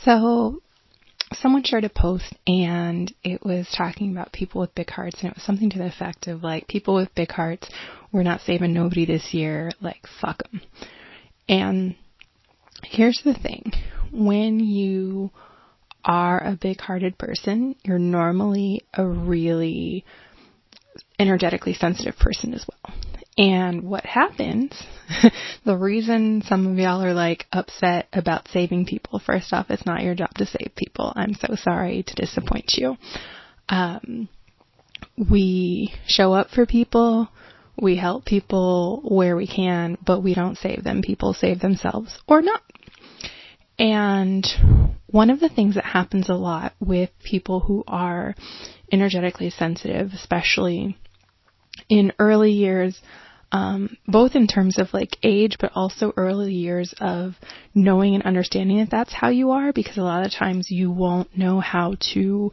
So someone shared a post and it was talking about people with big hearts, and it was something to the effect of like, people with big hearts, we're not saving nobody this year, like fuck them. And here's the thing, when you are a big-hearted person, you're normally a really energetically sensitive person as well. And what happens, the reason some of y'all are like upset about saving people, first off, it's not your job to save people. I'm so sorry to disappoint you. We show up for people, we help people where we can, but we don't save them. People save themselves or not. And one of the things that happens a lot with people who are energetically sensitive, especially in early years, both in terms of like age, but also early years of knowing and understanding that that's how you are, because a lot of times you won't know how to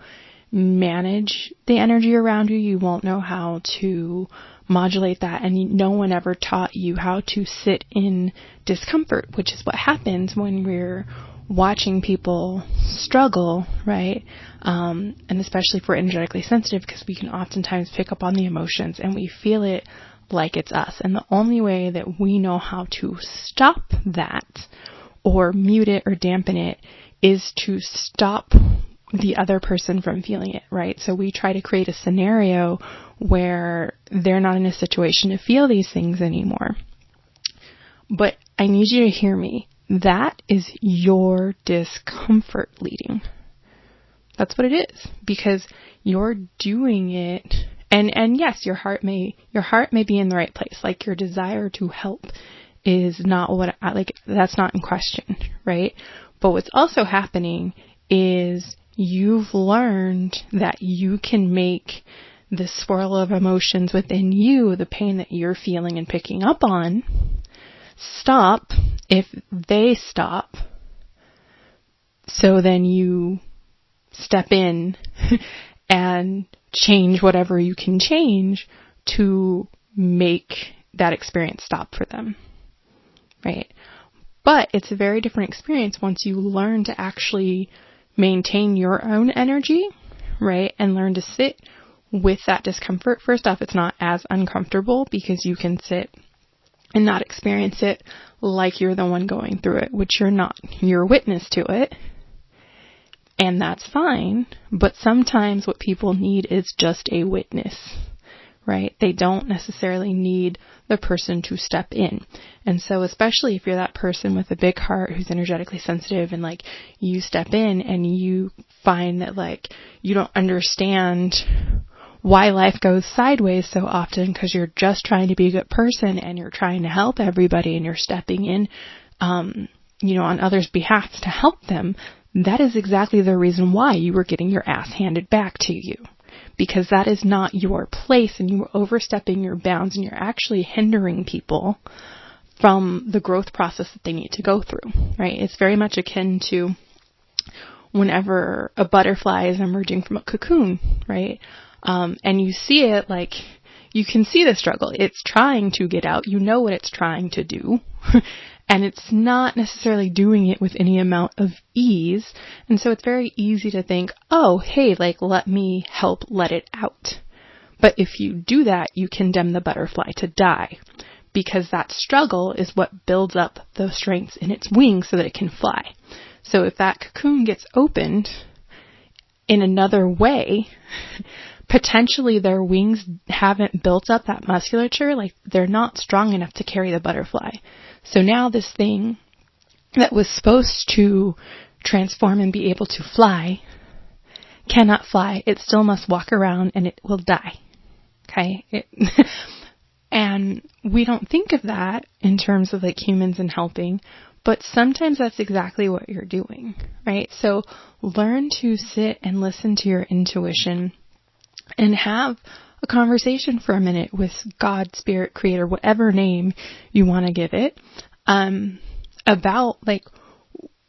manage the energy around you. You won't know how to modulate that, and no one ever taught you how to sit in discomfort, which is what happens when we're watching people struggle, right? And especially if we're energetically sensitive, because we can oftentimes pick up on the emotions and we feel it like it's us. And the only way that we know how to stop that or mute it or dampen it is to stop the other person from feeling it, right? So we try to create a scenario where they're not in a situation to feel these things anymore. But I need you to hear me. That is your discomfort leading. That's what it is, because you're doing it. And yes, your heart may be in the right place. Like, your desire to help is not that's not in question, right? But what's also happening is you've learned that you can make the swirl of emotions within you, the pain that you're feeling and picking up on, stop if they stop. So then you step in and change whatever you can change to make that experience stop for them, right? But it's a very different experience once you learn to actually maintain your own energy, right? And learn to sit with that discomfort. First off, it's not as uncomfortable because you can sit and not experience it like you're the one going through it, which you're not. You're a witness to it. And that's fine. But sometimes what people need is just a witness, right? They don't necessarily need the person to step in. And so especially if you're that person with a big heart who's energetically sensitive, and like you step in and you find that like you don't understand why life goes sideways so often because you're just trying to be a good person and you're trying to help everybody and you're stepping in, on others' behalf to help them. That is exactly the reason why you were getting your ass handed back to you, because that is not your place and you were overstepping your bounds and you're actually hindering people from the growth process that they need to go through, right? It's very much akin to whenever a butterfly is emerging from a cocoon, right? And you see it, like, you can see the struggle. It's trying to get out. You know what it's trying to do. And it's not necessarily doing it with any amount of ease. And so it's very easy to think, oh, hey, like, let me help let it out. But if you do that, you condemn the butterfly to die, because that struggle is what builds up the strength in its wings so that it can fly. So if that cocoon gets opened in another way, potentially their wings haven't built up that musculature, like they're not strong enough to carry the butterfly. So now this thing that was supposed to transform and be able to fly cannot fly. It still must walk around and it will die. Okay? And we don't think of that in terms of like humans and helping, but sometimes that's exactly what you're doing, right? So learn to sit and listen to your intuition and have a conversation for a minute with God, Spirit, Creator, whatever name you want to give it, about like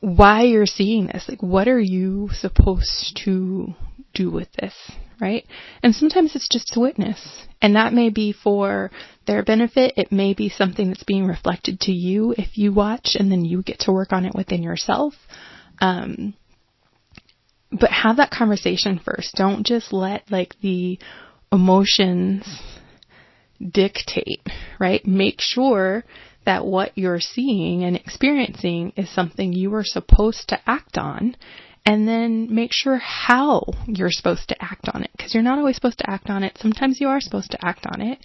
why you're seeing this. Like, what are you supposed to do with this, right? And sometimes it's just a witness, and that may be for their benefit. It may be something that's being reflected to you if you watch, and then you get to work on it within yourself. But have that conversation first. Don't just let like the emotions dictate, right? Make sure that what you're seeing and experiencing is something you are supposed to act on, and then make sure how you're supposed to act on it, because you're not always supposed to act on it. Sometimes you are supposed to act on it.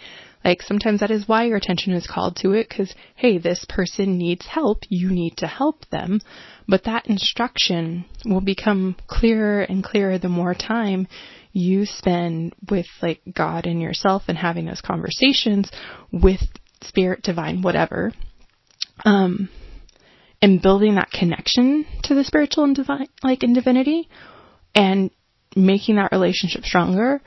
Like sometimes that is why your attention is called to it, because, hey, this person needs help. You need to help them. But that instruction will become clearer and clearer the more time you spend with like God and yourself and having those conversations with spirit, divine, whatever, and building that connection to the spiritual and divine, like in divinity, and making that relationship stronger.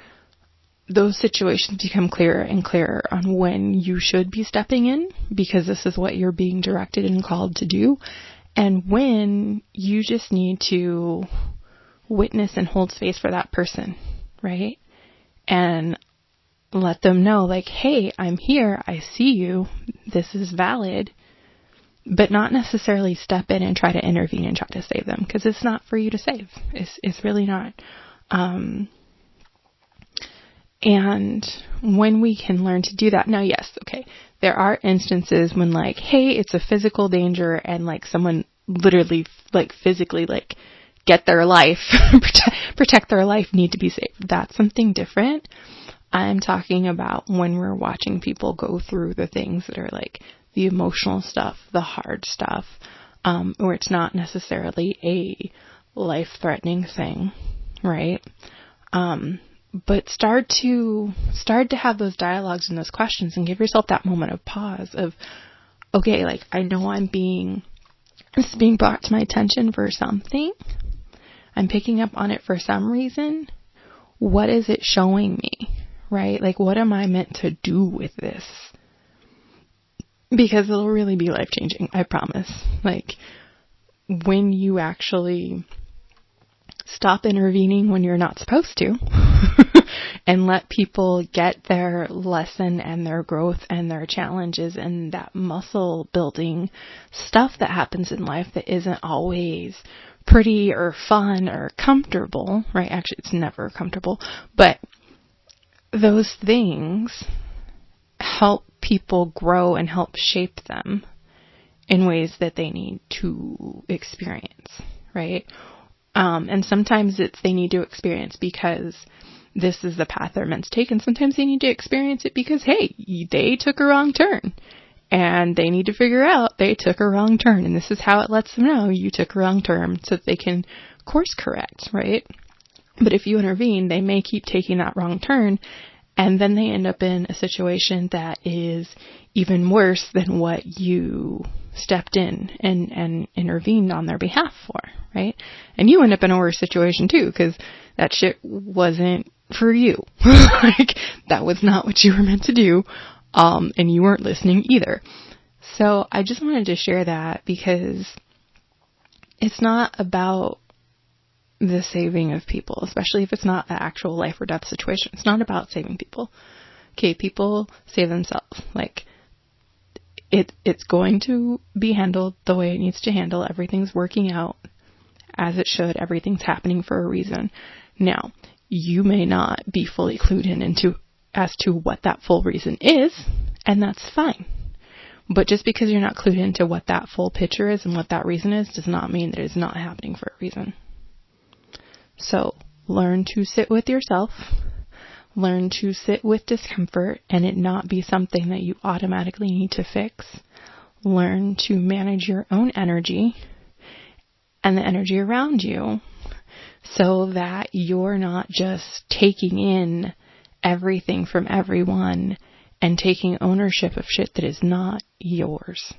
Those situations become clearer and clearer on when you should be stepping in, because this is what you're being directed and called to do, and when you just need to witness and hold space for that person, right? And let them know, like, hey, I'm here, I see you, this is valid, but not necessarily step in and try to intervene and try to save them, because it's not for you to save. It's really not. And when we can learn to do that, now, yes, okay, there are instances when like, hey, it's a physical danger and like someone literally like physically like get their life, protect their life, need to be saved. That's something different. I'm talking about when we're watching people go through the things that are like the emotional stuff, the hard stuff, where it's not necessarily a life-threatening thing, right? But start to have those dialogues and those questions, and give yourself that moment of pause of, okay, like I know this is being brought to my attention for something. I'm picking up on it for some reason. What is it showing me? Right? Like, what am I meant to do with this? Because it'll really be life-changing, I promise. Like, when you actually stop intervening when you're not supposed to and let people get their lesson and their growth and their challenges and that muscle building stuff that happens in life that isn't always pretty or fun or comfortable, right? Actually, it's never comfortable, but those things help people grow and help shape them in ways that they need to experience, right? And sometimes they need to experience because this is the path they're meant to take, and sometimes they need to experience it because, hey, they took a wrong turn, and they need to figure out they took a wrong turn, and this is how it lets them know you took a wrong turn so that they can course correct, right? But if you intervene, they may keep taking that wrong turn, and then they end up in a situation that is even worse than what you stepped in and intervened on their behalf for, right? And you end up in a worse situation too, because that shit wasn't for you. Like, that was not what you were meant to do, and you weren't listening either. So I just wanted to share that, because it's not about the saving of people, especially if it's not an actual life or death situation. It's not about saving people. Okay, people save themselves. Like, it's going to be handled the way it needs to handle. Everything's working out as it should. Everything's happening for a reason. Now, you may not be fully clued in as to what that full reason is, and that's fine. But just because you're not clued into what that full picture is and what that reason is, does not mean that it's not happening for a reason. So learn to sit with yourself, learn to sit with discomfort and it not be something that you automatically need to fix. Learn to manage your own energy and the energy around you so that you're not just taking in everything from everyone and taking ownership of shit that is not yours.